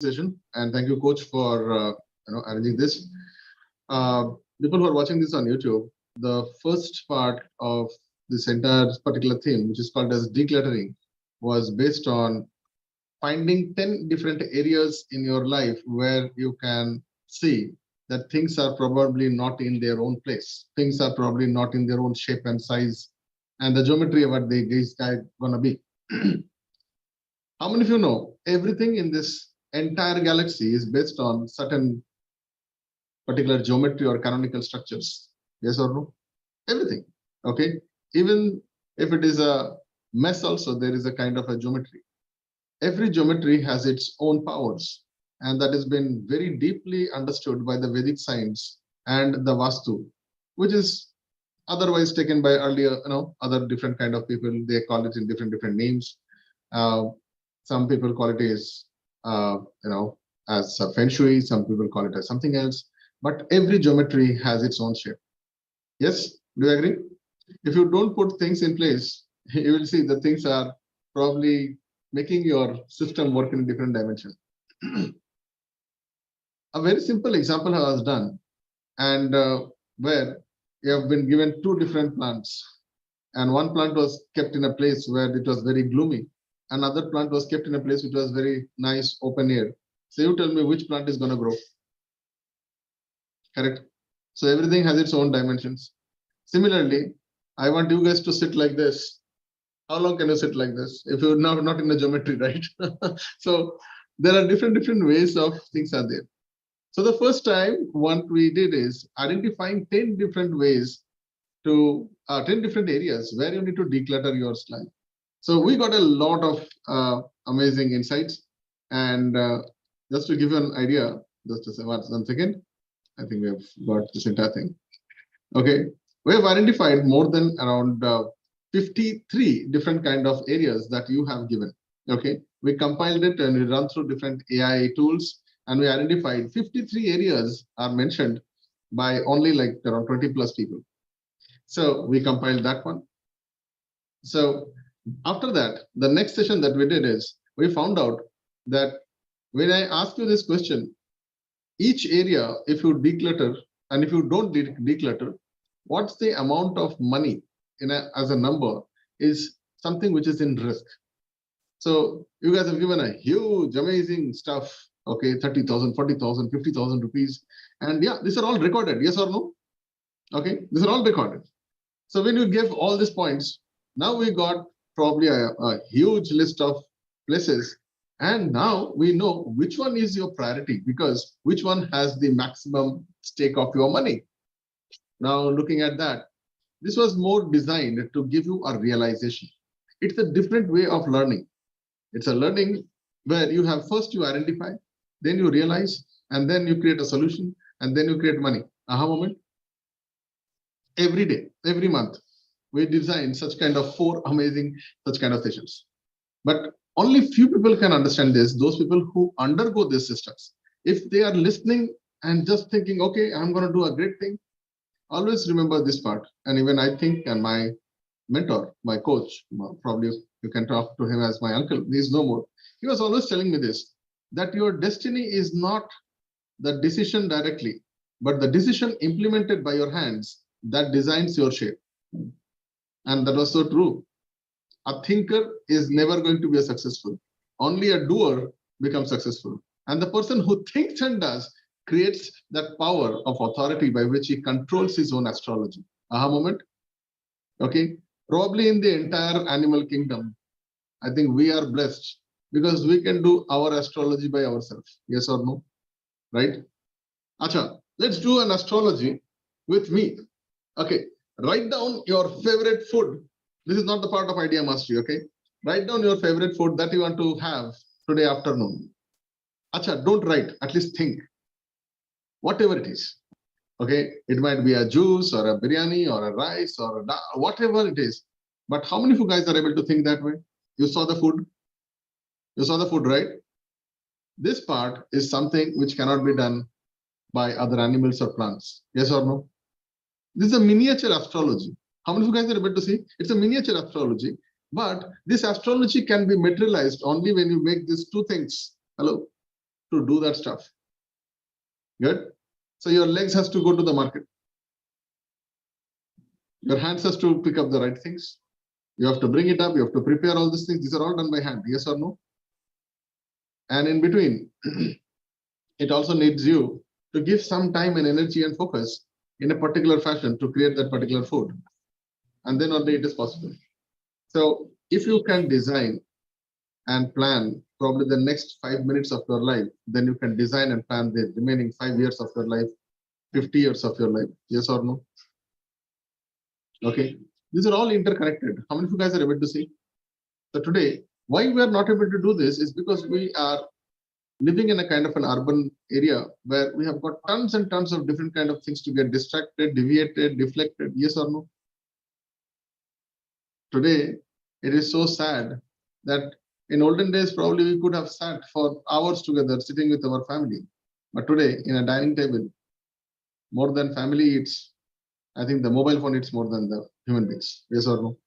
session, and thank you, Coach, for arranging this. People who are watching this on YouTube, the first part of this entire particular theme, which is called as decluttering, was based on finding 10 different areas in your life where you can see that things are probably not in their own place. Things are probably not in their own shape and size, and the geometry of what these guys gonna be. How many of you know everything in this entire galaxy is based on certain particular geometry or canonical structures? Yes or no? Everything. Okay. Even if it is a mess, also there is a kind of a geometry. Every geometry has its own powers, and that has been very deeply understood by the Vedic science and the Vastu, which is otherwise taken by earlier, other different kind of people. They call it in different names. Some people call it as feng shui. Some people call it as something else. But every geometry has its own shape. Yes, do you agree? If you don't put things in place, you will see that things are probably making your system work in a different dimension. A very simple example I was done, and where you have been given two different plants, and one plant was kept in a place where it was very gloomy. Another plant was kept in a place which was very nice, open air. So you tell me which plant is going to grow. Correct? So everything has its own dimensions. Similarly, I want you guys to sit like this. How long can you sit like this if you're not in a geometry, right? So there are different ways of things are there. So the first time what we did is identifying 10 different ways to 10 different areas where you need to declutter your life. So we got a lot of amazing insights, and just to give you an idea, just to say one second, I think we have got this entire thing. Okay, we have identified more than around 53 different kind of areas that you have given. Okay, we compiled it and we run through different AI tools, and we identified 53 areas are mentioned by only like around 20 plus people. So we compiled that one. So after that, the next session that we did is we found out that when I ask you this question, each area, if you declutter and if you don't declutter, what's the amount of money as a number is something which is in risk. So you guys have given a huge, amazing stuff. Okay, 30,000, 40,000, 50,000 rupees. And yeah, these are all recorded. Yes or no? Okay, these are all recorded. So when you give all these points, now we got probably a huge list of places. And now we know which one is your priority, because which one has the maximum stake of your money. Now looking at that, this was more designed to give you a realization. It's a different way of learning. It's a learning where you have first you identify, then you realize, and then you create a solution, and then you create money. Aha moment. Every day, every month, we design such kind of 4 amazing such kind of sessions. But only few people can understand this, those people who undergo these systems. If they are listening and just thinking, okay, I'm going to do a great thing, always remember this part. And even I think, and my mentor, my coach, probably you can talk to him as my uncle, he's no more. He was always telling me this, that your destiny is not the decision directly, but the decision implemented by your hands that designs your shape. And that was so true. A thinker is never going to be successful. Only a doer becomes successful. And the person who thinks and does creates that power of authority by which he controls his own astrology. Aha moment. Okay. Probably in the entire animal kingdom, I think we are blessed because we can do our astrology by ourselves. Yes or no? Right? Acha, let's do an astrology with me. Okay. Write down your favorite food. This is not the part of idea mastery. Okay. Write down your favorite food that you want to have today afternoon. Acha, don't write, at least think. Whatever it is. Okay, it might be a juice or a biryani or a rice or whatever it is. But how many of you guys are able to think that way? You saw the food? You saw the food, right? This part is something which cannot be done by other animals or plants. Yes or no? This is a miniature astrology. How many of you guys are able to see? It's a miniature astrology. But this astrology can be materialized only when you make these two things. Hello? to do that stuff. Good. So your legs has to go to the market. Your hands has to pick up the right things. You have to bring it up. You have to prepare all these things. These are all done by hand. Yes or no? And in between, it also needs you to give some time and energy and focus in a particular fashion to create that particular food. And then only it is possible. So if you can design and plan probably the next 5 minutes of your life, then you can design and plan the remaining 5 years of your life, 50 years of your life. Yes or no? Okay. These are all interconnected. How many of you guys are able to see? So today, why we are not able to do this is because we are living in a kind of an urban area where we have got tons and tons of different kind of things to get distracted, deviated, deflected. Yes or no? Today, it is so sad that in olden days, probably we could have sat for hours together sitting with our family. But today, in a dining table, more than family eats, I think the mobile phone eats more than the human beings. Yes or no?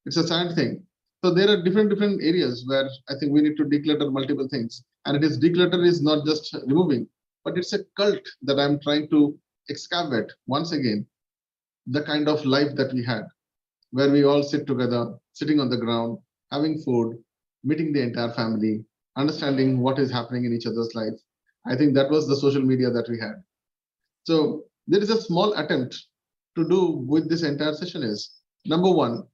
It's a sad thing. So there are different areas where I think we need to declutter multiple things. And it is declutter is not just removing, but it's a cult that I'm trying to excavate once again, the kind of life that we had, where we all sit together, sitting on the ground, having food, meeting the entire family, understanding what is happening in each other's life. I think that was the social media that we had. So there is a small attempt to do with this entire session is, number one,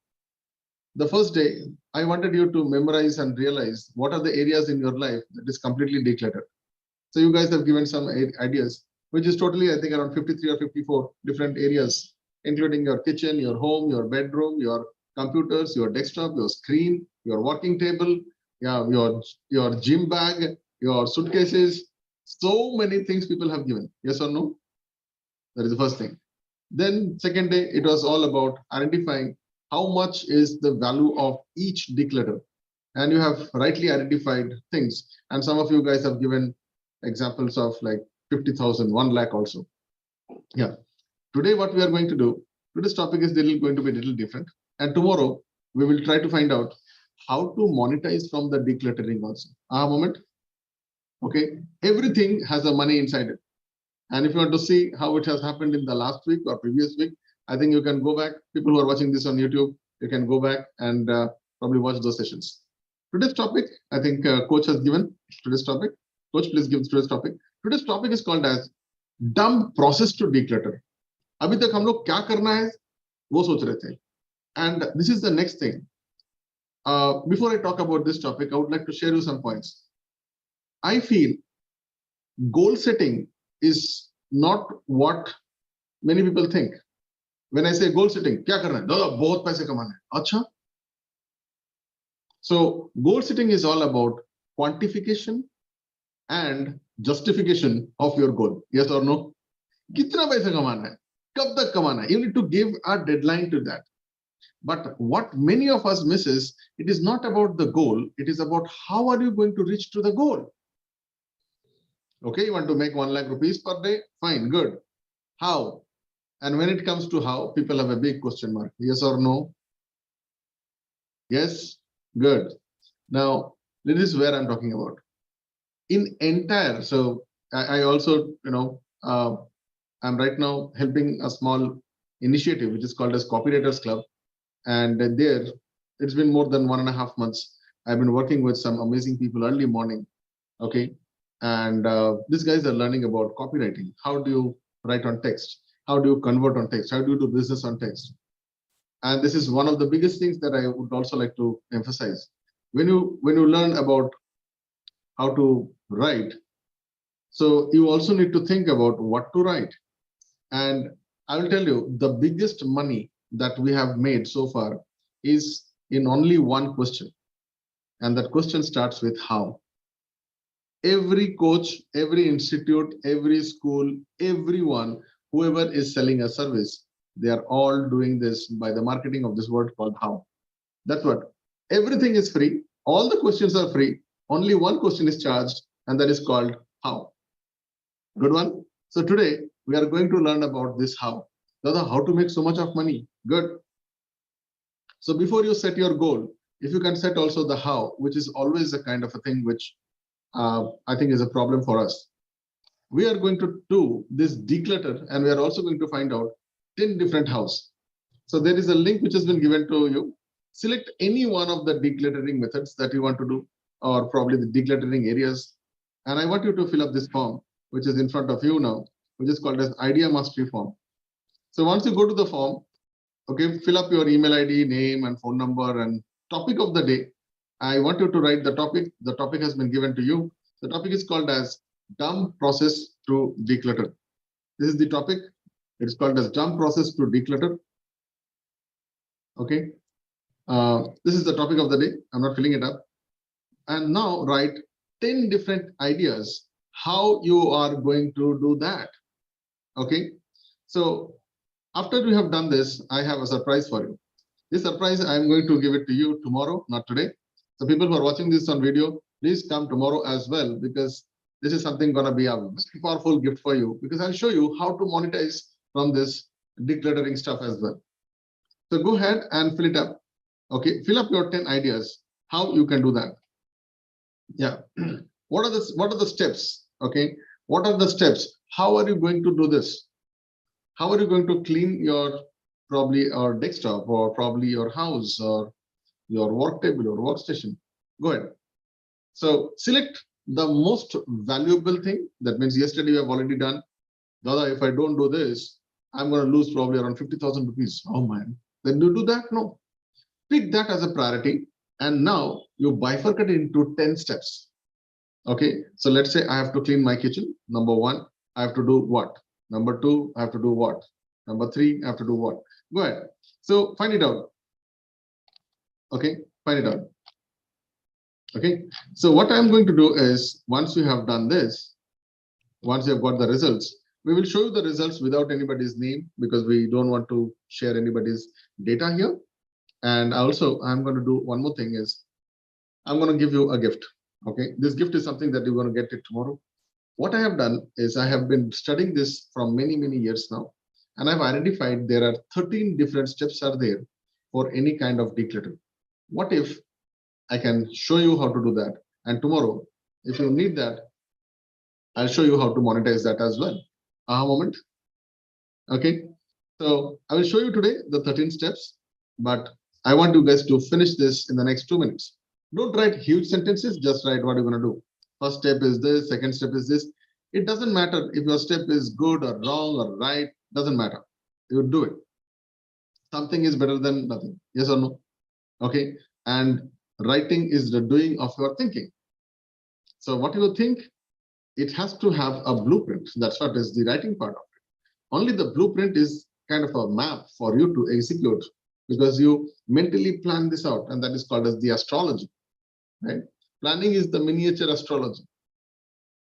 the first day, I wanted you to memorize and realize what are the areas in your life that is completely decluttered. So you guys have given some ideas, which is totally, I think, around 53 or 54 different areas, including your kitchen, your home, your bedroom, your computers, your desktop, your screen, your working table, yeah, your gym bag, your suitcases. So many things people have given. Yes or no? That is the first thing. Then second day, it was all about identifying how much is the value of each declutter. And you have rightly identified things. And some of you guys have given examples of like 50,000, 1 lakh also. Yeah. Today, what we are going to do, today's topic is going to be a little different. And tomorrow, we will try to find out how to monetize from the decluttering also. Moment. Okay. Everything has a money inside it. And if you want to see how it has happened in the last week or previous week, I think you can go back. People who are watching this on YouTube, you can go back and probably watch those sessions. Today's topic, I think Coach has given today's topic. Coach, please give today's topic. Today's topic is called as dumb process to declutter. अभी तक हम लोग क्या करना है वो सोच रहे थे. And this is the next thing. Before I talk about this topic, I would like to share you some points. I feel goal setting is not what many people think. When I say goal setting, क्या करना है? दादा बहुत पैसे कमाना है. अच्छा. So goal setting is all about quantification and justification of your goal. Yes or no? कितना पैसे कमाना है? कब तक कमाना है? You need to give a deadline to that. But what many of us misses, it is not about the goal. It is about how are you going to reach to the goal. Okay, you want to make 1 lakh rupees per day? Fine, good. How? And when it comes to how, people have a big question mark. Yes or no? Yes? Good. Now, this is where I'm talking about. In entire, so I also, I'm right now helping a small initiative, which is called as Copywriters Club. And there, it's been more than 1.5 months. I've been working with some amazing people early morning. Okay. And these guys are learning about copywriting. How do you write on text? How do you convert on text? How do you do business on text? And this is one of the biggest things that I would also like to emphasize. When you learn about how to write, so you also need to think about what to write. And I will tell you, the biggest money that we have made so far is in only one question. And that question starts with how. Every coach, every institute, every school, everyone, whoever is selling a service, they are all doing this by the marketing of this word called how. That's what. Everything is free. All the questions are free. Only one question is charged, and that is called how. Good one. So today we are going to learn about this how. Dada, how to make so much of money. Good. So before you set your goal, if you can set also the how, which is always a kind of a thing which I think is a problem for us. We are going to do this declutter, and we are also going to find out 10 different houses. So there is a link which has been given to you. Select any one of the decluttering methods that you want to do, or probably the decluttering areas. And I want you to fill up this form, which is in front of you now, which is called as Idea Mastery form. So once you go to the form, okay, fill up your email ID, name, and phone number, and topic of the day. I want you to write the topic. The topic has been given to you. The topic is called as Dump Process to Declutter. This is the topic. It's called as Dump Process to Declutter. Okay. This is the topic of the day. I'm not filling it up. And now write 10 different ideas how you are going to do that. Okay. So after we have done this, I have a surprise for you. This surprise, I'm going to give it to you tomorrow, not today. So people who are watching this on video, please come tomorrow as well, because this is something going to be a very powerful gift for you, because I'll show you how to monetize from this decluttering stuff as well. So go ahead and fill it up. Okay, fill up your 10 ideas how you can do that. Yeah. What are the steps? Okay, what are the steps? How are you going to do this? How are you going to clean your probably or desktop, or probably your house, or your work table or workstation? Go ahead. So select the most valuable thing. That means yesterday you have already done. Dada, if I don't do this, I'm going to lose probably around 50,000 rupees. Oh man, then you do that? No. Pick that as a priority, and now you bifurcate it into 10 steps. Okay, so let's say I have to clean my kitchen. Number 1, I have to do what? Number 2, I have to do what? Number 3, I have to do what? Go ahead. So find it out. Okay, find it out. Okay, so what I'm going to do is, once you have done this, once you have got the results, we will show you the results without anybody's name, because we don't want to share anybody's data here. And also, I'm going to do one more thing is, I'm going to give you a gift. Okay, this gift is something that you're going to get it tomorrow. What I have done is, I have been studying this from many years now, and I've identified there are 13 different steps are there for any kind of declutter. What if I can show you how to do that? And tomorrow, if you need that, I'll show you how to monetize that as well. Aha moment. Okay, so I will show you today the 13 steps, but I want you guys to finish this in the next 2 minutes. Don't write huge sentences, just write what you're going to do. First step is this, second step is this. It doesn't matter if your step is good or wrong or right, doesn't matter. You do it. Something is better than nothing. Yes or no? Okay, and writing is the doing of your thinking. So what you think, it has to have a blueprint. That's what is the writing part of it. Only the blueprint is kind of a map for you to execute, because you mentally plan this out, and that is called as the astrology, right? Planning is the miniature astrology.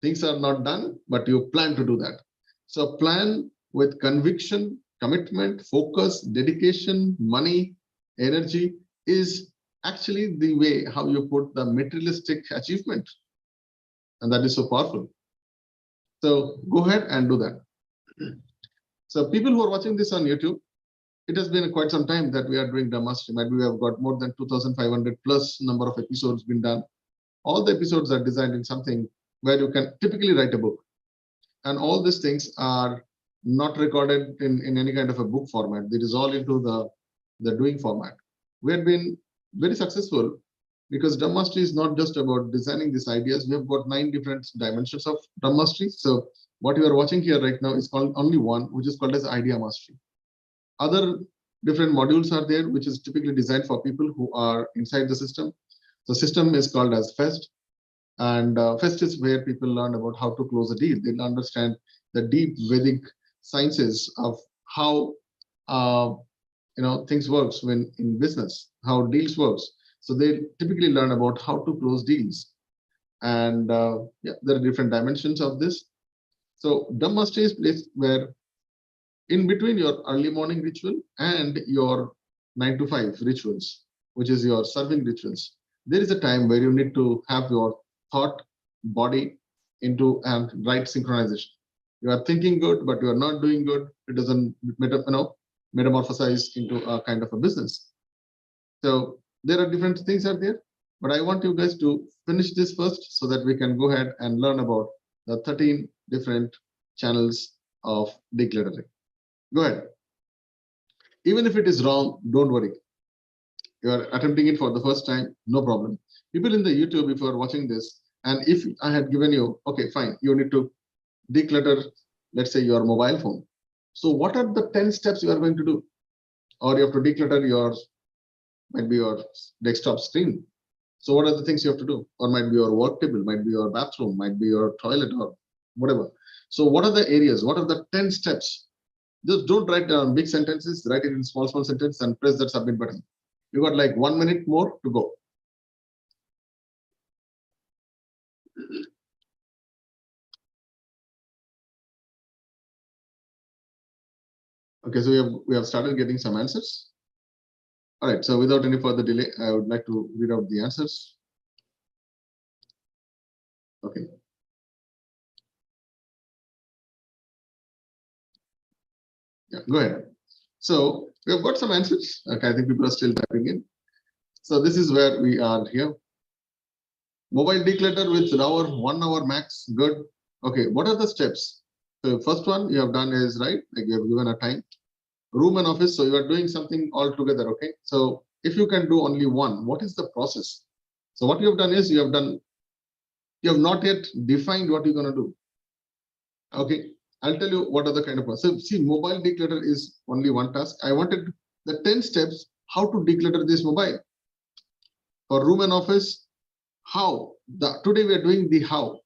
Things are not done, but you plan to do that. So plan with conviction, commitment, focus, dedication, money, energy is actually the way how you put the materialistic achievement. And that is so powerful. So go ahead and do that. So people who are watching this on YouTube, it has been quite some time that we are doing Dhammastery. Maybe we have got more than 2,500 plus number of episodes been done. All the episodes are designed in something where you can typically write a book. And all these things are not recorded in any kind of a book format. It is all into the doing format. We have been very successful, because Dhammastery is not just about designing these ideas. We have got 9 different dimensions of Dhammastery. So what you are watching here right now is called only one, which is called as Idea Mastery. Other different modules are there, which is typically designed for people who are inside the system. The system is called as FEST. And FEST is where people learn about how to close a deal. They understand the deep Vedic sciences of how things works when in business, how deals works. So they typically learn about how to close deals. And yeah, there are different dimensions of this. So Dhammastery is place where in between your early morning ritual and your 9 to 5 rituals, which is your serving rituals, there is a time where you need to have your thought, body into and right synchronization. You are thinking good, but you are not doing good. It doesn't metamorphosize into a kind of a business. So there are different things out there. But I want you guys to finish this first so that we can go ahead and learn about the 13 different channels of decluttering. Go ahead. Even if it is wrong, don't worry. You are attempting it for the first time, no problem. People in the YouTube, if you are watching this, and if I had given you, okay, fine, you need to declutter, let's say your mobile phone. So what are the 10 steps you are going to do? Or you have to declutter your, might be your desktop screen. So what are the things you have to do? Or might be your work table, might be your bathroom, might be your toilet or whatever. So what are the areas? What are the 10 steps? Just don't write down big sentences, write it in small sentences and press that submit button. You got like 1 minute more to go. Okay, so we have started getting some answers. All right, so without any further delay, I would like to read out the answers. Okay. Yeah, go ahead. So we have got some answers. Okay, I think people are still typing in. So this is where we are here. Mobile declutter with our 1 hour max. Good. Okay, what are the steps? So first one you have done is right, like you have given a time. Room and office, so you are doing something all together. Okay, so if you can do only one, what is the process? So what you have done is you have not yet defined what you're going to do. Okay, I'll tell you what are the kind of process. So see, mobile declutter is only one task. I wanted the 10 steps how to declutter this mobile. For room and office, how? Today we are doing the how.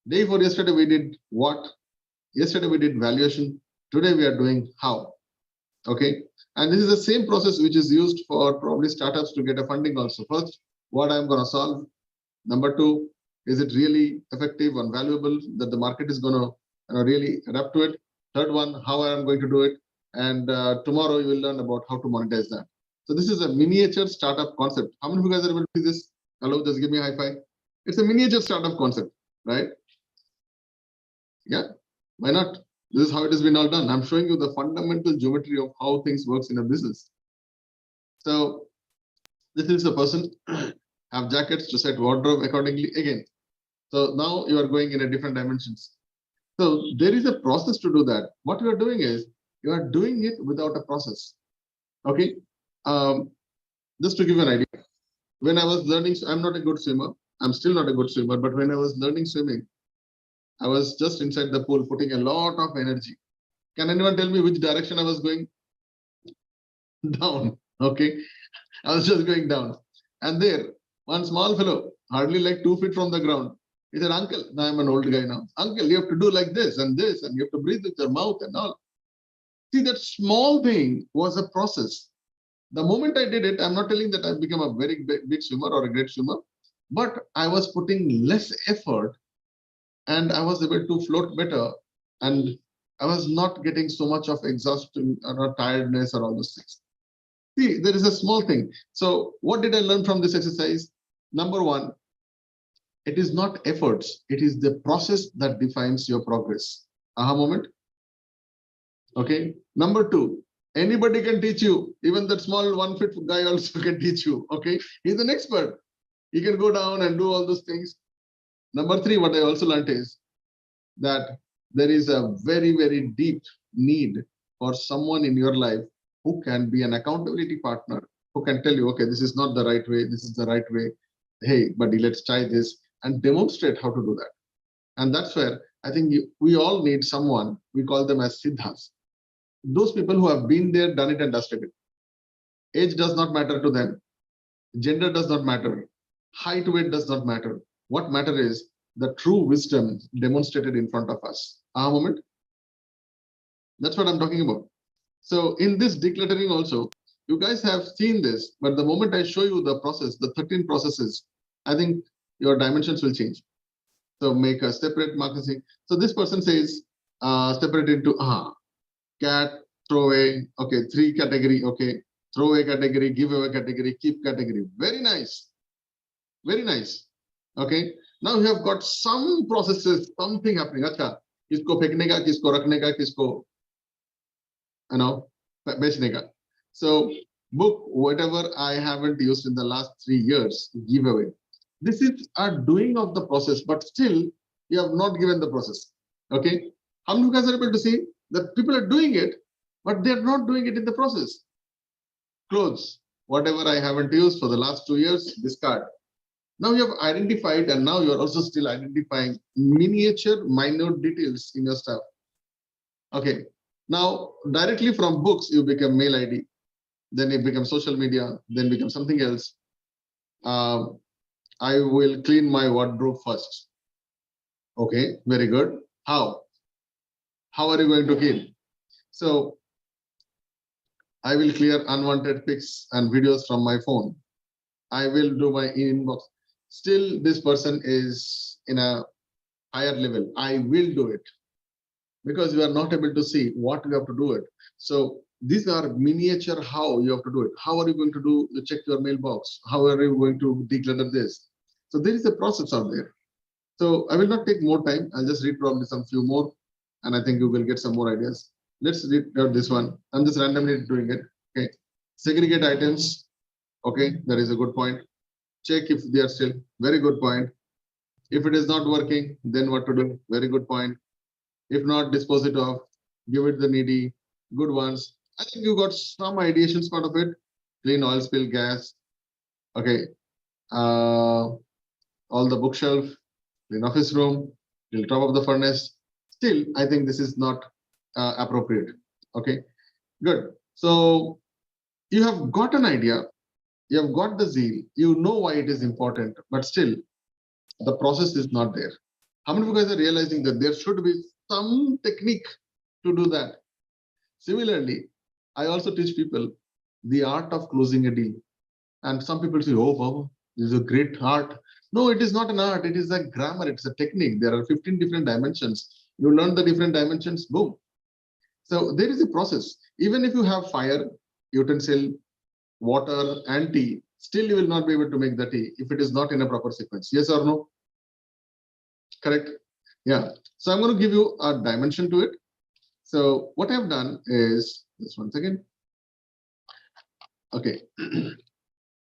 Day before yesterday we did what? Yesterday we did valuation. Today we are doing how. Okay, and this is the same process which is used for probably startups to get a funding also. First, what I'm going to solve. Number two, is it really effective and valuable that the market is going to really adapt to it? Third one, how I am going to do it. And tomorrow you will learn about how to monetize that. So this is a miniature startup concept. How many of you guys are able to see this? Hello, just give me a high five. It's a miniature startup concept, right? Yeah, why not? This is how it has been all done. I'm showing you the fundamental geometry of how things works in a business. So this is a person have jackets to set wardrobe accordingly again. So now you are going in a different dimensions. So there is a process to do that. What you are doing is you are doing it without a process. Okay. Just to give you an idea, when I was learning, I'm not a good swimmer. I'm still not a good swimmer, but when I was learning swimming, I was just inside the pool putting a lot of energy. Can anyone tell me which direction I was going? Down. Okay. I was just going down. And there, one small fellow, hardly like 2 feet from the ground, he said, Uncle, now I'm an old guy now. Uncle, you have to do like this, and you have to breathe with your mouth and all. See, that small thing was a process. The moment I did it, I'm not telling that I've become a very big swimmer or a great swimmer, but I was putting less effort and I was able to float better. And I was not getting so much of exhaustion or tiredness or all those things. See, there is a small thing. So what did I learn from this exercise? Number one, it is not efforts. It is the process that defines your progress. Aha moment. Okay. Number two, anybody can teach you. Even that small 1 foot guy also can teach you. Okay. He's an expert. He can go down and do all those things. Number three, what I also learned is that there is a very, very deep need for someone in your life who can be an accountability partner, who can tell you, okay, this is not the right way, this is the right way. Hey, buddy, let's try this and demonstrate how to do that. And that's where I think we all need someone, we call them as siddhas. Those people who have been there, done it and dusted it. Age does not matter to them. Gender does not matter. Height, weight does not matter. What matters is the true wisdom demonstrated in front of us. Aha moment. That's what I'm talking about. So in this decluttering also, you guys have seen this, but the moment I show you the process, the 13 processes, I think your dimensions will change. So make a separate marketing. So this person says, separate into cat, throwaway, okay, 3 category, okay, throwaway category, giveaway category, keep category. Very nice. Very nice. Okay. Now you have got some processes, something happening. Acha, kisko फेंकने का, किसको रखने का, किसको, you know, बेचने का. So Book whatever I haven't used in the last 3 years, give away. This is a doing of the process, but still you have not given the process. Okay. How many of you guys are able to see that people are doing it, but they're not doing it in the process? Clothes, whatever I haven't used for the last 2 years, discard. Now you have identified, and now you're also still identifying miniature, minute details in your stuff. Okay. Now, directly from books, you become mail ID, then it becomes social media, then becomes something else. I will clean my wardrobe first. Okay, very good. How? How are you going to clean? So, I will clear unwanted pics and videos from my phone. I will do my inbox. Still, this person is in a higher level. I will do it because you are not able to see what you have to do it. So these are miniature how you have to do it. How are you going to do check your mailbox? How are you going to declutter this? So there is a process out there. So I will not take more time. I'll just read probably some few more, and I think you will get some more ideas. Let's read out this one. I'm just randomly doing it. Okay. Segregate items. Okay, that is a good point. Check if they are still. Very good point. If it is not working, then what to do? Very good point. If not, dispose it off. Give it the needy. Good ones. I think you got some ideations part of it. Clean oil spill gas. Okay. All the bookshelf, clean office room, till top of the furnace. Still, I think this is not appropriate. Okay, good. So you have got an idea, you have got the zeal, you know why it is important, but still the process is not there. How many of you guys are realizing that there should be some technique to do that? Similarly, I also teach people the art of closing a deal. And some people say, oh, wow, this is a great art. No, it is not an art. It is a grammar. It's a technique. There are 15 different dimensions. You learn the different dimensions, boom. So there is a process. Even if you have fire, utensil, water, and tea, still you will not be able to make the tea if it is not in a proper sequence. Yes or no? Correct? Yeah. So I'm going to give you a dimension to it. So what I've done is, just one second. Okay.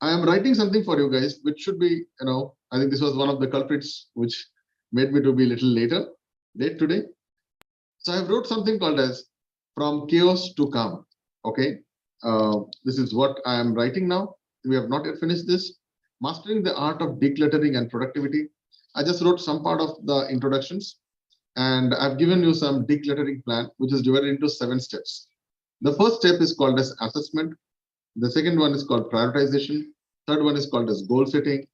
I am writing something for you guys, which should be, I think this was one of the culprits which made me to be a little late today. So I wrote something called as From Chaos to Calm. Okay. This is what I am writing now. We have not yet finished this. Mastering the Art of Decluttering and Productivity. I just wrote some part of the introductions, and I've given you some decluttering plan, which is divided into 7 steps. The first step is called as assessment. The second one is called prioritization. Third one is called as goal setting.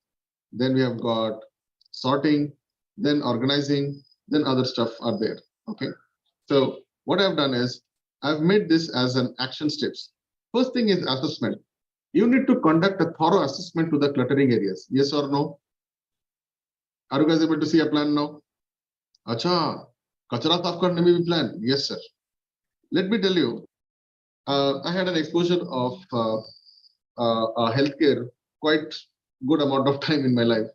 Then we have got sorting, then organizing, then other stuff are there. Okay. So what I've done is I've made this as an action steps. First thing is assessment. You need to conduct a thorough assessment to the cluttering areas. Yes or no? Are you guys able to see a plan now? Acha, kachra saaf karne mein bhi plan? Yes, sir. Let me tell you, I had an exposure of healthcare quite good amount of time in my life.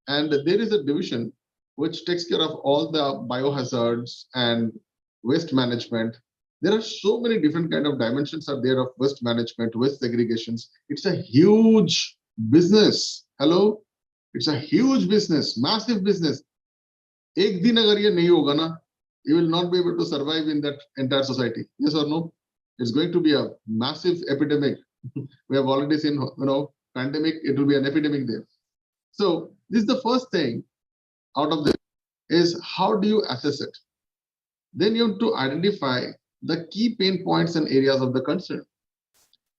And there is a division which takes care of all the biohazards and waste management. There are so many different kind of dimensions are there of waste management, waste segregations. It's a huge business. Hello? It's a huge business, massive business. Ek din agar ye nahi hoga na, you will not be able to survive in that entire society. Yes or no? It's going to be a massive epidemic. We have already seen, pandemic, it will be an epidemic there. So this is the first thing out of this is how do you assess it? Then you have to identify the key pain points and areas of the concern.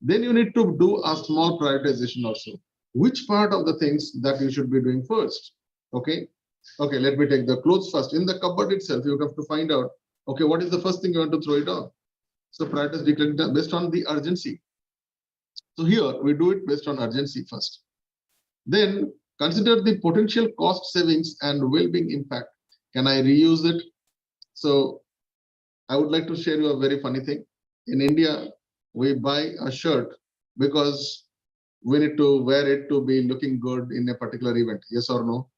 Then you need to do a small prioritization also. Which part of the things that you should be doing first? Okay. Okay, let me take the clothes first. In the cupboard itself, you have to find out, okay, what is the first thing you want to throw it on? So prioritize decluttering based on the urgency. So here we do it based on urgency first. Then consider the potential cost savings and well-being impact. Can I reuse it? So I would like to share you a very funny thing. In India, we buy a shirt because we need to wear it to be looking good in a particular event. Yes or no?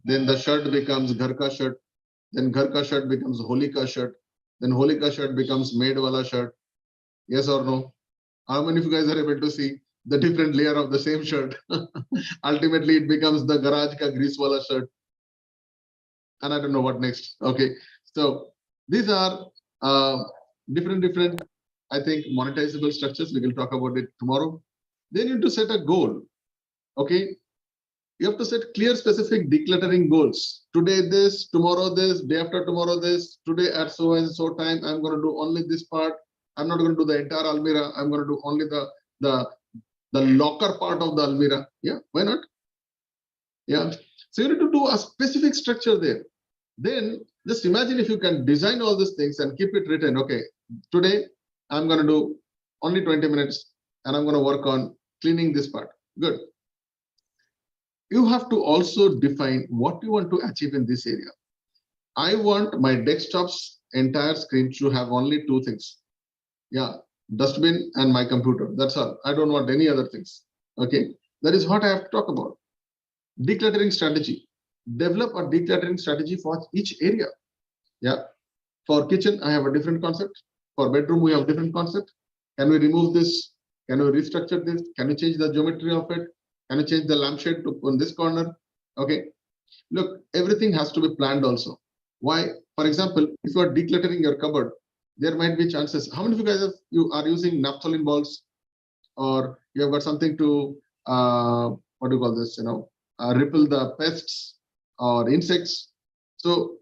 Then the shirt becomes Ghar ka shirt. Then Ghar ka shirt becomes Holi ka shirt. Then Holi ka shirt becomes maid wala shirt. Yes or no? How many of you guys are able to see the different layer of the same shirt? Ultimately, it becomes the garage ka grease wala shirt. And I don't know what next. Okay. So these are different, I think, monetizable structures. We will talk about it tomorrow. Then you need to set a goal. Okay. You have to set clear, specific decluttering goals. Today this, tomorrow this, day after tomorrow this, today at so and so time, I'm going to do only this part. I'm not going to do the entire almirah. I'm going to do only the locker part of the almirah. Yeah, why not? Yeah. So you need to do a specific structure there. Then just imagine if you can design all these things and keep it written. Okay, today I'm going to do only 20 minutes and I'm going to work on cleaning this part. Good. You have to also define what you want to achieve in this area. I want my desktop's entire screen to have only two things. Yeah, dustbin and my computer. That's all. I don't want any other things. Okay, that is what I have to talk about. Decluttering strategy. Develop a decluttering strategy for each area. Yeah, for kitchen, I have a different concept. For bedroom, we have different concept. Can we remove this? Can we restructure this? Can we change the geometry of it? Can you change the lampshade to on this corner? Okay. Look, everything has to be planned also. Why? For example, if you are decluttering your cupboard, there might be chances. How many of you guys are using naphthalene balls, or you have got something to what do you call this? Repel the pests or insects. So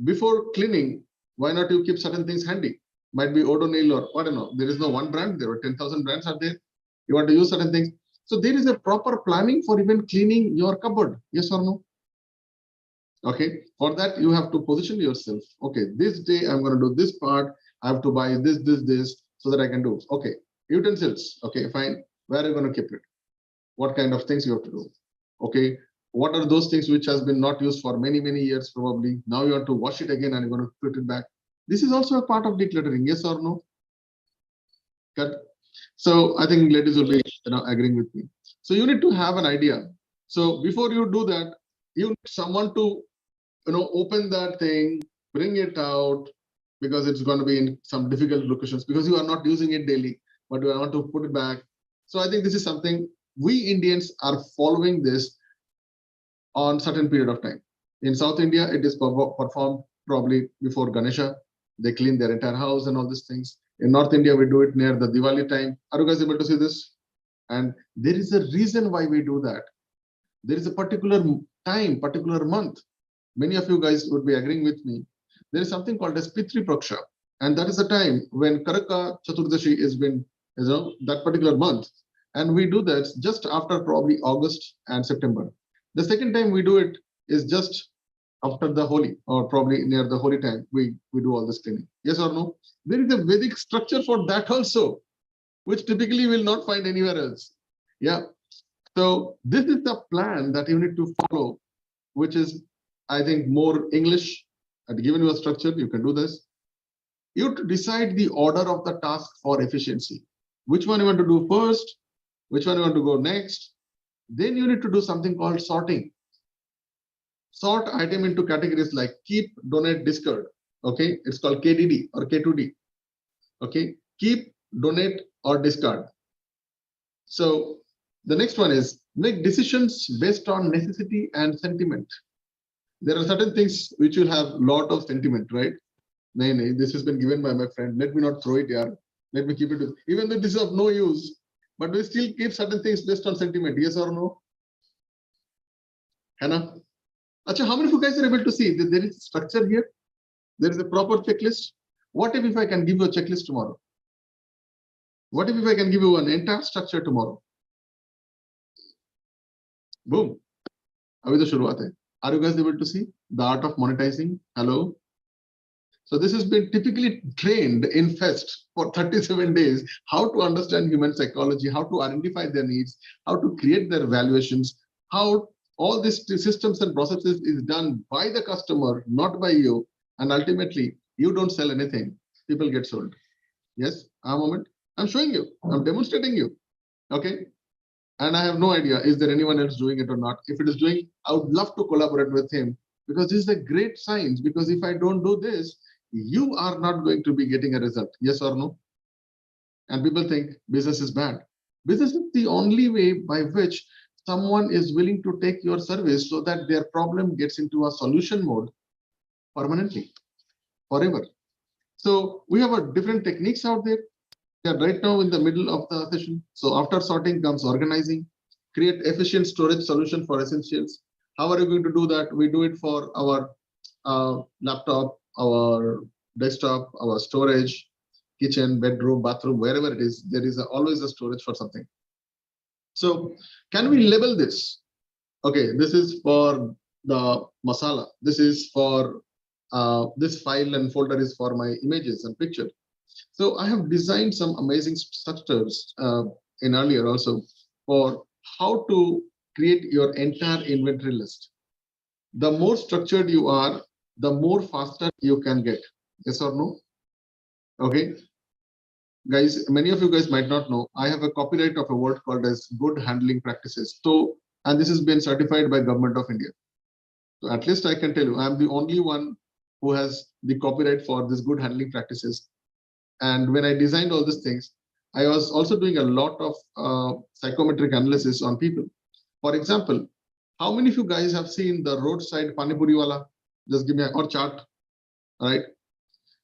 before cleaning, why not you keep certain things handy? Might be O'Donnell or I don't know. There is no one brand. There are 10,000 brands out there. You want to use certain things. So there is a proper planning for even cleaning your cupboard. Yes or no? Okay. For that, you have to position yourself. Okay, this day I'm going to do this part. I have to buy this, so that I can do. Okay. Utensils. Okay, fine. Where are you going to keep it? What kind of things you have to do? Okay. What are those things which has been not used for many, many years probably? Now you have to wash it again and you're going to put it back. This is also a part of decluttering. Yes or no? Good. So I think ladies will be agreeing with me. So you need to have an idea. So before you do that, you need someone to open that thing, bring it out, because it's going to be in some difficult locations because you are not using it daily, but you want to put it back. So I think this is something we Indians are following this on certain period of time. In South India, it is performed probably before Ganesha. They clean their entire house and all these things. In North India, we do it near the Diwali time. Are you guys able to see this? And there is a reason why we do that. There is a particular time, particular month. Many of you guys would be agreeing with me. There is something called as Pitri Praksha. And that is the time when Karaka Chaturdashi is been, that particular month. And we do that just after probably August and September. The second time we do it is just after the Holi, or probably near the Holi time, we do all this cleaning. Yes or no? There is a Vedic structure for that also, which typically you will not find anywhere else. Yeah. So this is the plan that you need to follow, which is, I think, more English. I've given you a structure, you can do this. You have to decide the order of the task for efficiency. Which one you want to do first? Which one you want to go next? Then you need to do something called sorting. Sort item into categories like keep, donate, discard. Okay, it's called KDD or K2D. Okay, keep, donate, or discard. So the next one is make decisions based on necessity and sentiment. There are certain things which will have a lot of sentiment, right? No, this has been given by my friend. Let me not throw it here. Let me keep it. Even though this is of no use, but we still keep certain things based on sentiment. Yes or no? Hannah? Achha, how many of you guys are able to see that there is structure here? There is a proper checklist. What if I can give you a checklist tomorrow? What if I can give you an entire structure tomorrow? Boom. Abhi to shuruaat hai. Are you guys able to see the art of monetizing? Hello. So this has been typically trained in FEST for 37 days, how to understand human psychology, how to identify their needs, how to create their valuations, how all these systems and processes is done by the customer, not by you. And ultimately, you don't sell anything. People get sold. Yes, a moment. I'm showing you. I'm demonstrating you. Okay. And I have no idea, is there anyone else doing it or not? If it is doing, I would love to collaborate with him, because this is a great science. Because if I don't do this, you are not going to be getting a result. Yes or no? And people think business is bad. Business is the only way by which someone is willing to take your service so that their problem gets into a solution mode permanently, forever. So we have a different techniques out there. We are right now in the middle of the session. So after sorting comes organizing, create efficient storage solution for essentials. How are you going to do that? We do it for our laptop, our desktop, our storage, kitchen, bedroom, bathroom, wherever it is, there is always a storage for something. So can we label this? Okay, this is for the masala. This is for this file and folder is for my images and picture. So I have designed some amazing structures in earlier also for how to create your entire inventory list. The more structured you are, the more faster you can get. Yes or no? Okay. Guys, many of you guys might not know, I have a copyright of a word called as good handling practices. So, and this has been certified by Government of India. So at least I can tell you, I'm the only one who has the copyright for this good handling practices. And when I designed all these things, I was also doing a lot of psychometric analysis on people. For example, how many of you guys have seen the roadside pani puri wala? Just give me or chart, right?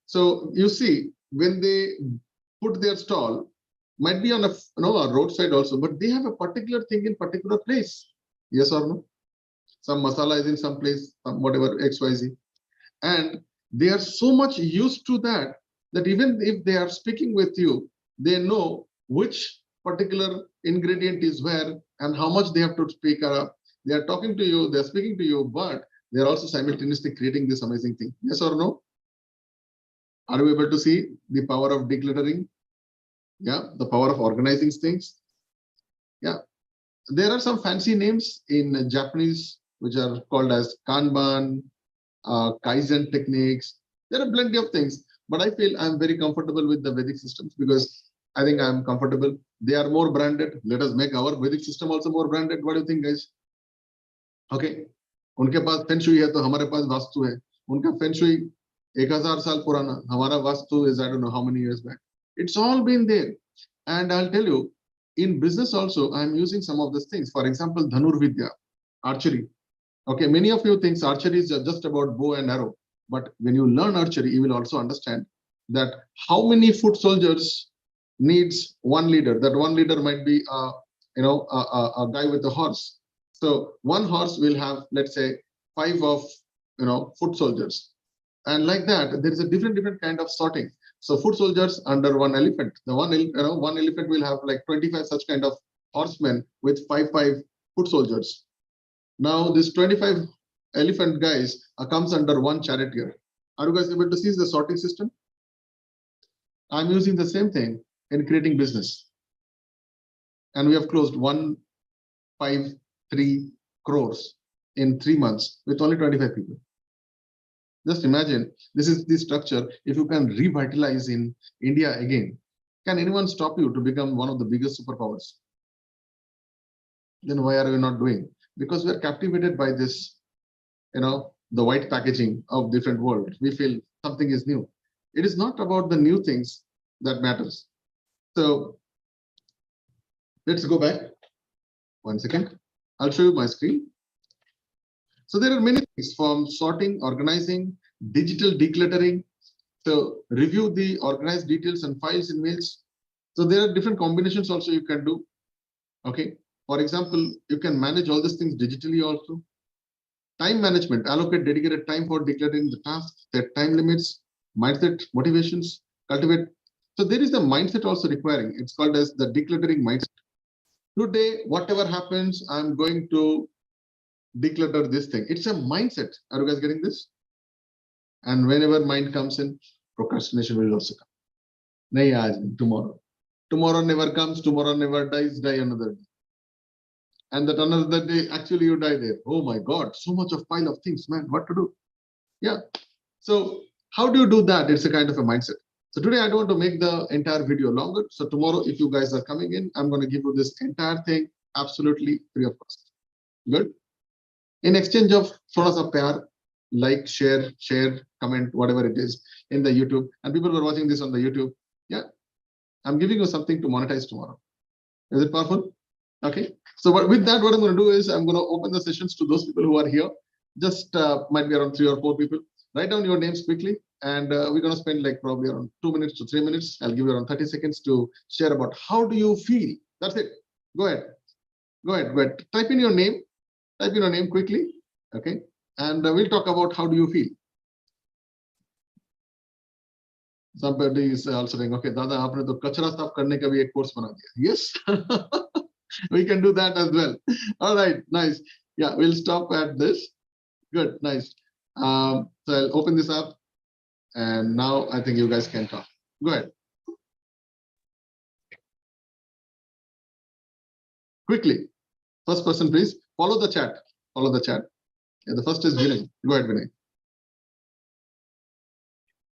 So you see, when they put their stall, might be on a a roadside also, but they have a particular thing in particular place. Yes or no? Some masala is in some place, some whatever XYZ, and they are so much used to that that even if they are speaking with you, they know which particular ingredient is where and how much they have to speak up. They are talking to you, they're speaking to you, but they're also simultaneously creating this amazing thing. Yes or no? Are we able to see the power of decluttering? Yeah, the power of organizing things. Yeah, there are some fancy names in Japanese which are called as Kanban, Kaizen techniques. There are plenty of things, but I feel I'm very comfortable with the Vedic systems because I think I'm comfortable. They are more branded. Let us make our Vedic system also more branded. What do you think, guys? Okay. उनके पास feng shui है तो हमारे पास वास्तु है. उनका feng shui 1000 साल पुराना. हमारा vastu is I don't know how many years back. It's all been there. And I'll tell you, in business also, I'm using some of these things. For example, Dhanur Vidya, archery. Okay, many of you think archery is just about bow and arrow. But when you learn archery, you will also understand that how many foot soldiers needs one leader. That one leader might be a guy with a horse. So one horse will have, let's say, 5 of foot soldiers. And like that, there is a different kind of sorting. So foot soldiers under one elephant. The one elephant will have like 25 such kind of horsemen with 5 foot soldiers. Now this 25 elephant guys comes under one charioteer. Are you guys able to see the sorting system? I'm using the same thing in creating business. And we have closed 153 crores in 3 months with only 25 people. Just imagine, this is the structure. If you can revitalize in India again, can anyone stop you to become one of the biggest superpowers? Then why are we not doing? Because we are captivated by this, the white packaging of different world. We feel something is new. It is not about the new things that matters. So let's go back. 1 second. I'll show you my screen. So there are many things from sorting, organizing, digital decluttering. So review the organized details and files in mails. So there are different combinations also you can do. Okay. For example, you can manage all these things digitally also. Time management, allocate dedicated time for decluttering the tasks, set time limits, mindset, motivations, cultivate. So there is the mindset also requiring. It's called as the decluttering mindset. Today, whatever happens, I'm going to declutter this thing. It's a mindset. Are you guys getting this? And whenever mind comes in, procrastination will also come. Nahi aaj, tomorrow. Tomorrow never comes, tomorrow never dies, die another day. And that another day, actually you die there. Oh my God, so much of pile of things, man, what to do? Yeah. So how do you do that? It's a kind of a mindset. So today I don't want to make the entire video longer. So tomorrow, if you guys are coming in, I'm going to give you this entire thing absolutely free of cost. Good. In exchange of thoda sa pyar, like, share, comment, whatever it is in the YouTube. And people who are watching this on the YouTube. Yeah. I'm giving you something to monetize tomorrow. Is it powerful? Okay. So with that, what I'm going to do is I'm going to open the sessions to those people who are here. Just might be around 3 or 4 people. Write down your names quickly, and we're going to spend like probably around 2 minutes to 3 minutes. I'll give you around 30 seconds to share about how do you feel. That's it. Go ahead. Go ahead. Type in your name. Type in your name quickly. Okay. And we'll talk about how do you feel. Somebody is also saying, okay, Dada, आपने तो कचरा साफ करने का भी एक course बना दिया. Yes, we can do that as well. All right, nice. Yeah, we'll stop at this. Good, nice. So I'll open this up, and now I think you guys can talk. Go ahead. Quickly, first person, please. Follow the chat. Follow the chat. Yeah, the first is Vinay. Go ahead, Vinay.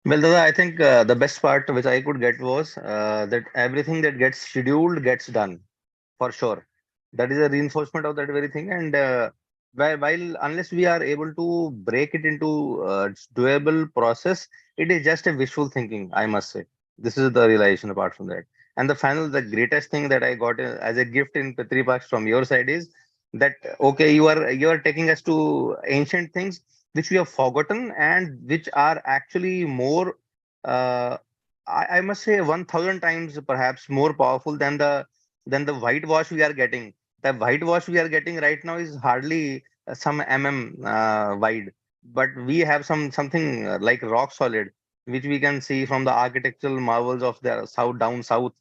Well, Dada, I think the best part which I could get was that everything that gets scheduled gets done, for sure. That is a reinforcement of that very thing. And while unless we are able to break it into doable process, it is just a wishful thinking, I must say. This is the realization apart from that. And the greatest thing that I got as a gift in Pitri Paks from your side is that, okay, you are taking us to ancient things which we have forgotten and which are actually more, I must say, 1,000 times perhaps more powerful than the whitewash we are getting. The whitewash we are getting right now is hardly some wide, but we have something like rock solid, which we can see from the architectural marvels of the south, down south,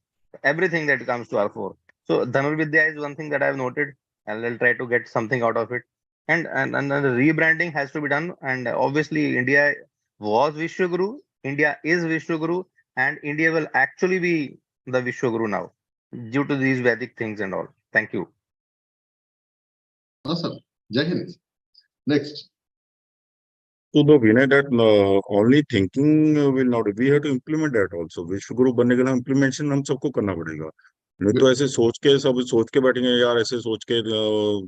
everything that comes to our fore. So Dhanurvidya is one thing that I've noted, and I'll try to get something out of it. And the rebranding has to be done. And obviously, India was Vishwaguru, India is Vishwaguru, and India will actually be the Vishwaguru now due to these Vedic things and all. Thank you. Awesome. Jai Hind. Next. So the Vinay, that only thinking will not. We have to implement that also. विश्वगुरु बनने के लिए implementation हम सबको करना पड़ेगा. नहीं तो ऐसे सोच के बैठेंगे यार, ऐसे सोच के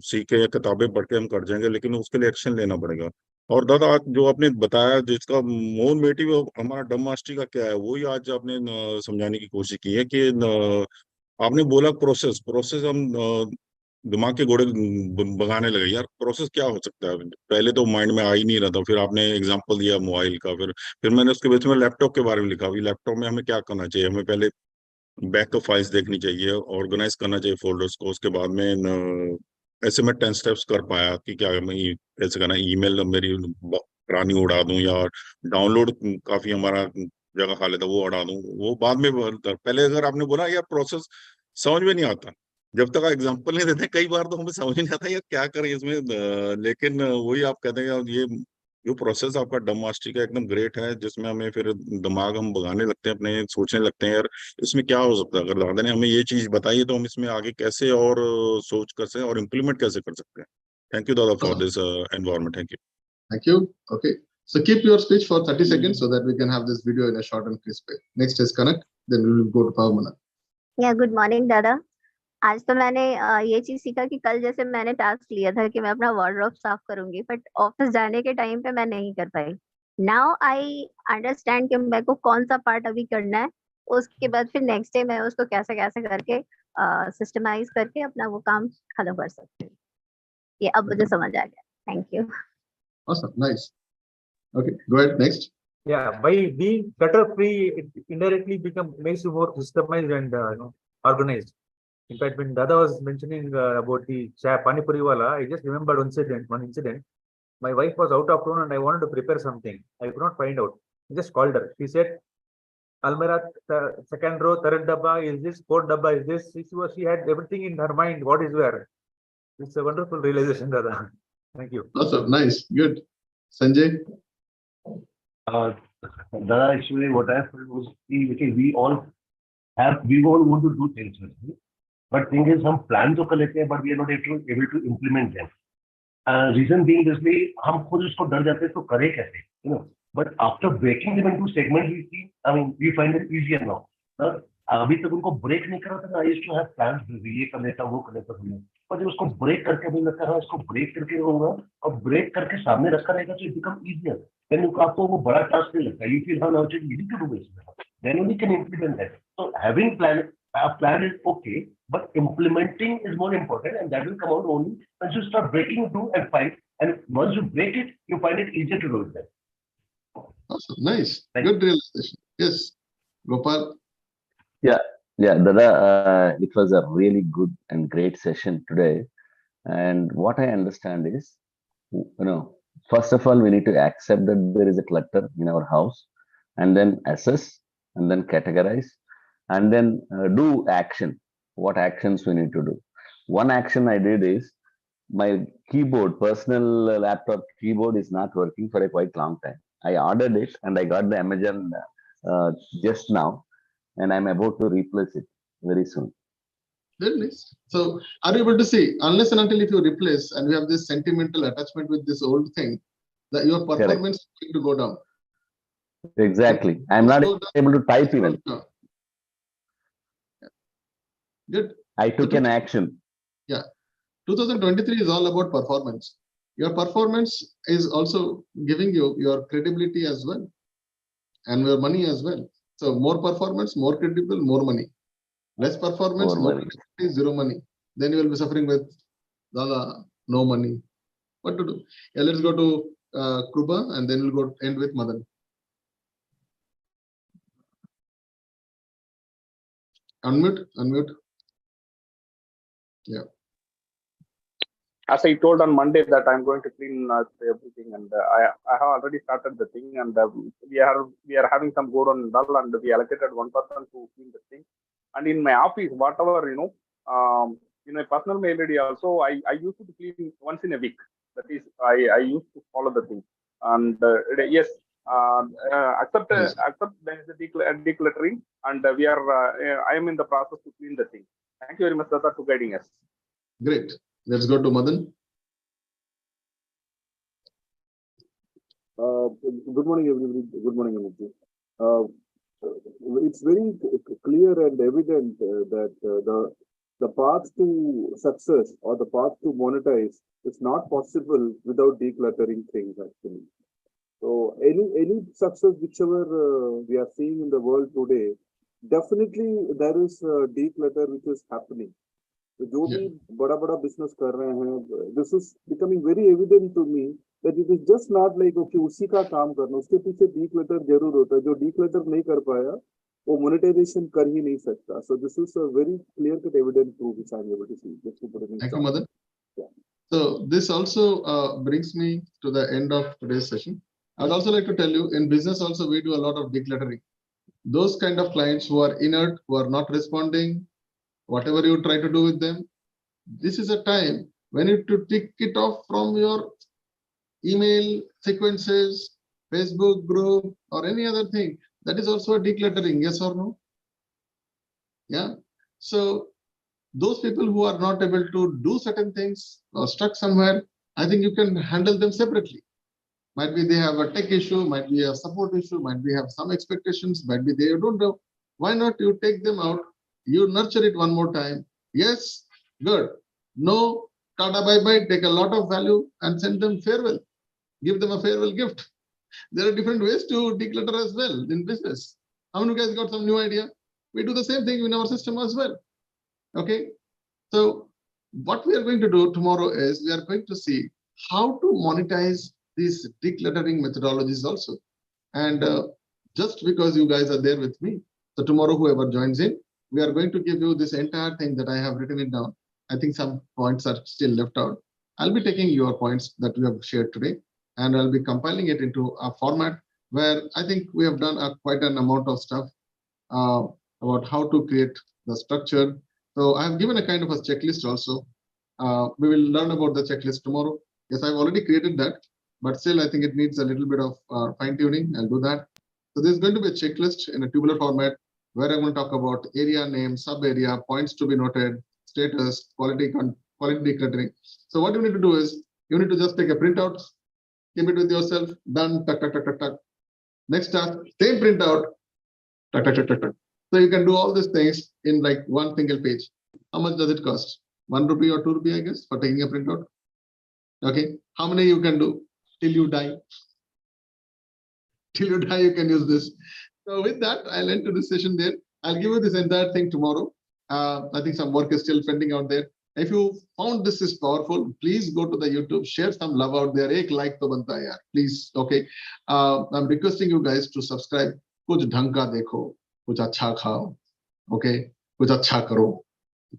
सीखे या किताबें पढ़ के हम कर जाएंगे, लेकिन उसके लिए एक्शन लेना पड़ेगा. और दादा, आज जो आपने बताया, जिसका मोन मोटिव हमारा डम मास्टरी का क्या है, वही आज आपने समझाने की कोशिश की है कि आपने बोला प्रोसेस हम दिमाग के घोड़े भगाने लगे. यार प्रोसेस क्या हो सकता है? पहले तो माइंड में आ ही नहीं रहा था. फिर आपने एग्जांपल दिया मोबाइल का, फिर मैंने उसके बेस में लैपटॉप के बारे में लिखा. अभी लैपटॉप में हमें क्या करना चाहिए? हमें पहले बैकअप फाइल्स देखनी चाहिए, ऑर्गेनाइज करना चाहिए फोल्डर्स को. उसके बाद में ऐसे मैं 10 स्टेप्स कर पाया कि क्या मैं कैसे करना. ईमेल मेरी पुरानी उड़ा दूं या डाउनलोड काफी हमारा जगह खा लेता, वो उड़ा दूं. वो बाद में. पहले अगर आपने बोला यार प्रोसेस समझ में नहीं आता, जब तक आप एग्जाम्पल नहीं देते. कई बार तो हमें समझ नहीं आता यार क्या करें इसमें. लेकिन वही आप कहते हैं ये जो प्रोसेस आपका डम मास्टरी का एकदम ग्रेट है, जिसमें हमें फिर दिमाग हम भगाने लगते हैं, अपने सोचने लगते हैं यार इसमें क्या हो सकता है. अगर दादा ने हमें ये चीज बताई तो हम इसमें आगे कैसे और सोच कर सकते और इम्प्लीमेंट कैसे कर सकते हैं. थैंक यू दादा for this environment. Thank you. Thank you. Okay. So keep your speech for 30 seconds so that we can have this video in a short and crisp way. Next is Kanak. Then we will go to Pavamana. Yeah, good morning, Dada. आज तो मैंने ये चीज सीखा कि कल जैसे मैंने टास्क लिया था कि मैं अपना वार्डरोब साफ करूंगी, बट ऑफिस जाने के टाइम पे मैं नहीं कर पाई. नाउ आई अंडरस्टैंड कि मेरे को कौन सा पार्ट अभी करना है, उसके बाद फिर नेक्स्ट डे मैं उसको कैसे कैसे करके सिस्टमाइज करके अपना वो काम खत्म कर सकती हूँ. ये अब मुझे समझ आ गया. Thank you. Awesome. Nice. Okay. Go ahead. Next. Yeah, by being clutter-free, it indirectly makes you more systemized and organized. In fact, when Dada was mentioning about the Pani Puri wala, I just remembered one incident. My wife was out of town and I wanted to prepare something. I could not find out. I just called her. She said, Almira, second row, third dabba is this, fourth dabba is this. She had everything in her mind, what is where. It's a wonderful realization, Dada. Thank you. Awesome. Nice. Good. Sanjay? Dada, actually what I felt was we all want to do things, but thing is हम plan तो कर लेते हैं, but we are not able to implement them. Reason being इसलिए हम खुद उसको डर जाते हैं तो करें कैसे, but after breaking them into segments, we find it easier now. अभी तक उनको ब्रेक नहीं करा था. I used to have plans, ये कर लेता, वो कर लेता हूँ, पर जब उसको ब्रेक करके मुझे लगता है इसको ब्रेक करके रहूंगा और ब्रेक करके सामने रखा रहेगा तो इट बिकम ईजियर. आपको वो बड़ा टास्क नहीं लगता. You feel how now it is easy to do this. then only can implement that. So having a plan is okay, but implementing is more important, and that will come out only once you start breaking through and find. And once you break it, you find it easier to do it then. Awesome. Nice. Thank Good realization. Yes. Gopal. Yeah, Dada, it was a really good and great session today. And what I understand is, first of all, we need to accept that there is a clutter in our house, and then assess, and then categorize, and then do action. What actions we need to do? One action I did is my keyboard, personal laptop keyboard, is not working for a quite long time. I ordered it and I got the Amazon just now, and I'm about to replace it very soon. Very nice. So are you able to see, unless and until if you replace and you have this sentimental attachment with this old thing, that your performance is going to go down. Exactly. I'm not able to type even. Good. I took an action. Yeah. 2023 is all about performance. Your performance is also giving you your credibility as well, and your money as well. So more performance, more credible, more money. Less performance, more credibility, zero money. Then you will be suffering with no money. What to do? Yeah, let's go to Kruba, and then we'll go end with Madan. Unmute. Yeah. As I told on Monday that I'm going to clean everything, and I have already started the thing, and we are having some go on dull, and we allocated one person to clean the thing. And in my office, whatever in my personal mail ID also, I used to clean once in a week. That is, I used to follow the thing, and yes, accept there is a decluttering, and I am in the process to clean the thing. Thank you very much, Dada, for guiding us. Great. Let's go to Madan. Good morning, everybody. Good morning, everybody. It's very clear and evident that the path to success or the path to monetize is not possible without decluttering things, actually. So any success whichever we are seeing in the world today, definitely there is declutter which is happening. So जो भी बड़ा business कर रहे हैं, this is becoming very evident to me that it is just not like okay उसी का काम करना, उसके पीछे declutter जरूर होता है. जो declutter नहीं कर पाया वो monetization कर ही नहीं सकता. So this is a very clear cut evident proof which I am able to see. Thank you, Madan. Yeah. So this also brings me to the end of today's session. I would also like to tell you, in business also we do a lot of decluttering. Those kind of clients who are inert, who are not responding, whatever you try to do with them, this is a time when you to tick it off from your email sequences, Facebook group, or any other thing. That is also a decluttering, yes or no? Yeah. So those people who are not able to do certain things or stuck somewhere, I think you can handle them separately. Might be they have a tech issue, might be a support issue, might be have some expectations, might be they don't know. Why not you take them out? You nurture it one more time. Yes, good. No, tata bye-bye, take a lot of value and send them farewell. Give them a farewell gift. There are different ways to declutter as well in business. How many of you guys got some new idea? We do the same thing in our system as well. Okay. So what we are going to do tomorrow is we are going to see how to monetize these decluttering methodologies also. And just because you guys are there with me, so tomorrow whoever joins in, we are going to give you this entire thing that I have written it down. I think some points are still left out. I'll be taking your points that we have shared today, and I'll be compiling it into a format where I think we have done quite an amount of stuff about how to create the structure. So I have given a kind of a checklist also. We will learn about the checklist tomorrow. Yes, I've already created that, but still I think it needs a little bit of fine tuning. I'll do that. So there's going to be a checklist in a tabular format where I'm going to talk about area name, sub area, points to be noted, status, quality decluttering. So what you need to do is you need to just take a printout, keep it with yourself, done, tuck, tuck, tuck, tuck, tuck. Next task, same printout, tuck, tuck, tuck, tuck, tuck. So you can do all these things in like one single page. How much does it cost? 1 rupee or 2 rupee, I guess, for taking a printout. Okay. How many you can do till you die? till you die, you can use this. So with that, I'll end to this session there. I'll give you this entire thing tomorrow. I think some work is still pending out there. If you found this is powerful, please go to the YouTube, share some love out there. Ek like to banta hai yaar, please. Okay. I'm requesting you guys to subscribe. Kuch dhang ka dekho, kuch acha khao. Okay. Kuch acha karo.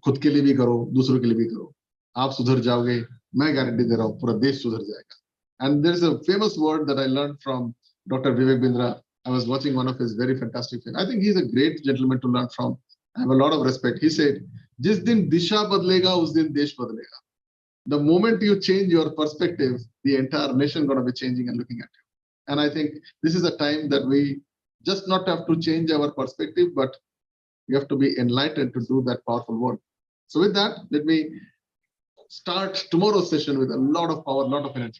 खुद के लिए भी करो, दूसरों के लिए भी करो. आप सुधर जाओगे, मैं गारंटी दे रहा हूँ, पूरा देश सुधर जाएगा. And there is a famous word that I learned from Dr. Vivek Bindra. I was watching one of his very fantastic films. I think he's a great gentleman to learn from. I have a lot of respect. He said, "Jis din disha badlega, us din desh badlega." The moment you change your perspective, the entire nation going to be changing and looking at you. And I think this is a time that we just not have to change our perspective, but you have to be enlightened to do that powerful work. So with that, let me start tomorrow's session with a lot of power, a lot of energy.